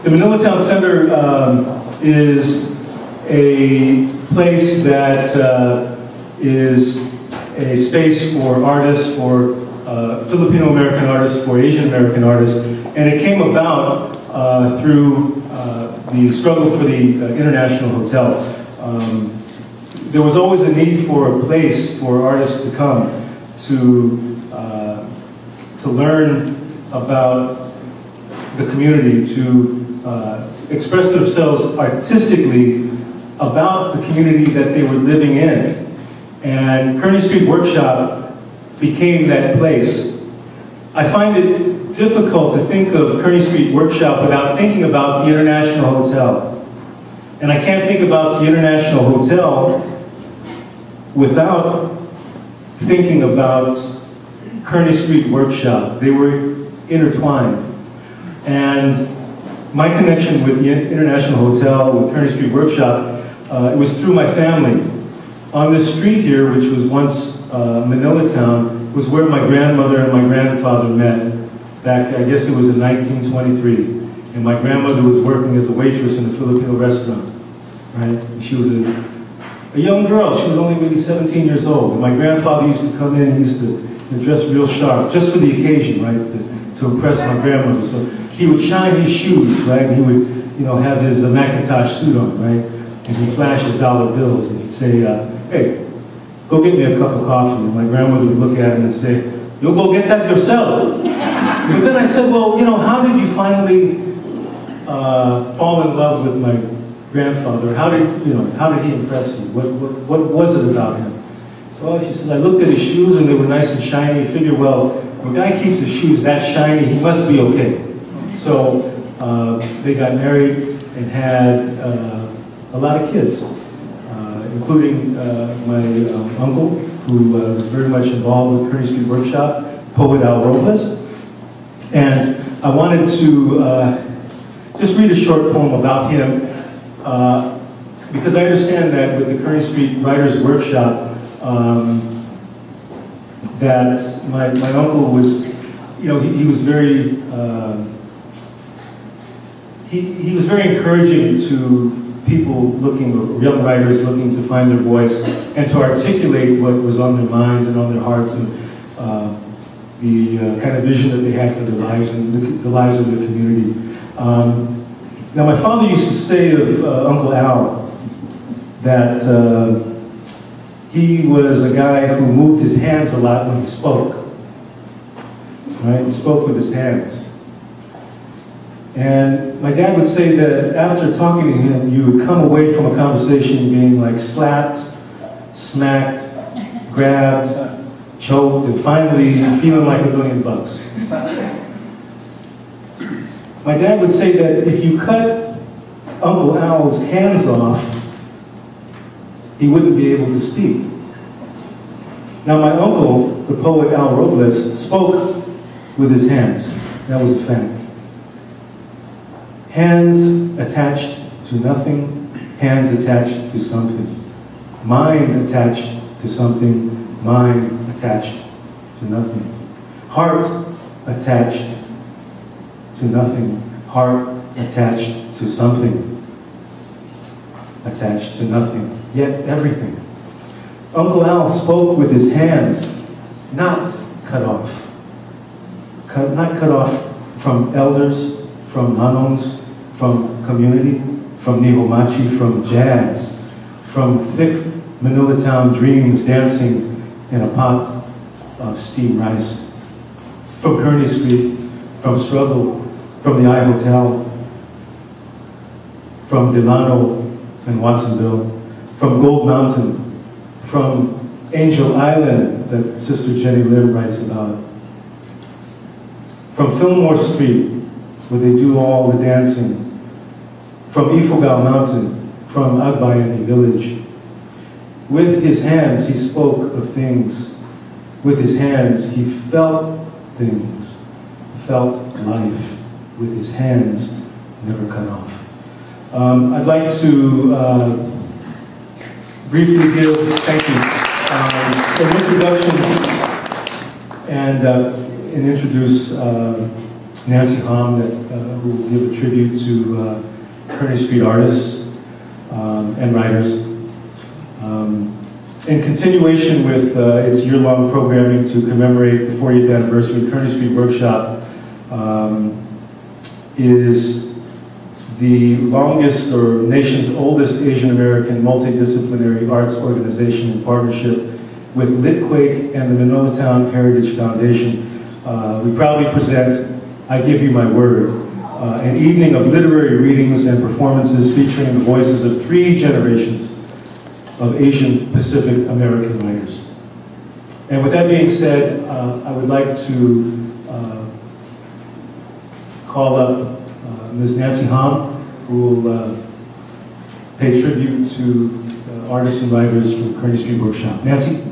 The Manila Town Center is a place that is a space for artists, for Filipino-American artists, for Asian-American artists, and it came about through the struggle for the International Hotel. There was always a need for a place for artists to come to learn about the community, to express themselves artistically about the community that they were living in. And Kearny Street Workshop became that place. I find it difficult to think of Kearny Street Workshop without thinking about the International Hotel. And I can't think about the International Hotel without thinking about Kearny Street Workshop. They were intertwined. And my connection with the International Hotel, with Kearny Street Workshop, it was through my family. On this street here, which was once Manila Town, was where my grandmother and my grandfather met back, I guess it was in 1923. And my grandmother was working as a waitress in a Filipino restaurant, right? She was a young girl. She was only maybe 17 years old. And my grandfather used to come in and used to dress real sharp, just for the occasion, right? To impress my grandmother. So he would shine his shoes, right? And he would, have his Macintosh suit on, right? And he'd flash his dollar bills and he'd say, hey, go get me a cup of coffee. And my grandmother would look at him and say, you'll go get that yourself. But then I said, well, how did you finally fall in love with my grandfather? How did he impress you? What was it about him? Well, she said, I looked at his shoes and they were nice and shiny. I figured, well, when a guy keeps his shoes that shiny, he must be okay. So they got married and had a lot of kids, including my uncle, who was very much involved with Kearny Street Workshop, poet Robles. And I wanted to just read a short poem about him, because I understand that with the Kearny Street Writers Workshop, that my uncle was, he was very, he was very encouraging to people looking, young writers looking to find their voice and to articulate what was on their minds and on their hearts, and the kind of vision that they had for their lives and the lives of the community. Now, my father used to say of Uncle Al that he was a guy who moved his hands a lot when he spoke. Right? He spoke with his hands. And my dad would say that after talking to him, you would come away from a conversation being like slapped, smacked, grabbed, choked, and finally feeling like $1 million. My dad would say that if you cut Uncle Al's hands off, he wouldn't be able to speak. Now my uncle, the poet Al Robles, spoke with his hands. That was a fact. Hands attached to nothing, hands attached to something. Mind attached to something, mind attached to nothing. Heart attached to nothing, heart attached to something. Attached to nothing, yet everything. Uncle Al spoke with his hands, not cut off. Not cut off from elders, from manongs, from community, from Nihomachi, from jazz, from thick Manila Town dreams dancing in a pot of steamed rice, from Kearny Street, from struggle, from the I Hotel, from Delano and Watsonville, from Gold Mountain, from Angel Island that Sister Jenny Lim writes about, from Fillmore Street, where they do all the dancing, from Ifugao Mountain, from Agbayani Village. With his hands, he spoke of things. With his hands, he felt things, felt life. With his hands, never cut off. I'd like to briefly give, thank you, an introduction and introduce Nancy Hom, who will give a tribute to Kearny Street artists and writers. In continuation with its year-long programming to commemorate the 40th anniversary, Kearny Street Workshop is the longest or nation's oldest Asian American multidisciplinary arts organization in partnership with Litquake and the Minnowtown Heritage Foundation. We proudly present I Give You My Word, an evening of literary readings and performances featuring the voices of 3 generations of Asian Pacific American writers. And with that being said, I would like to call up Ms. Nancy Hom, who will pay tribute to artists and writers from Kearny Street Workshop. Nancy?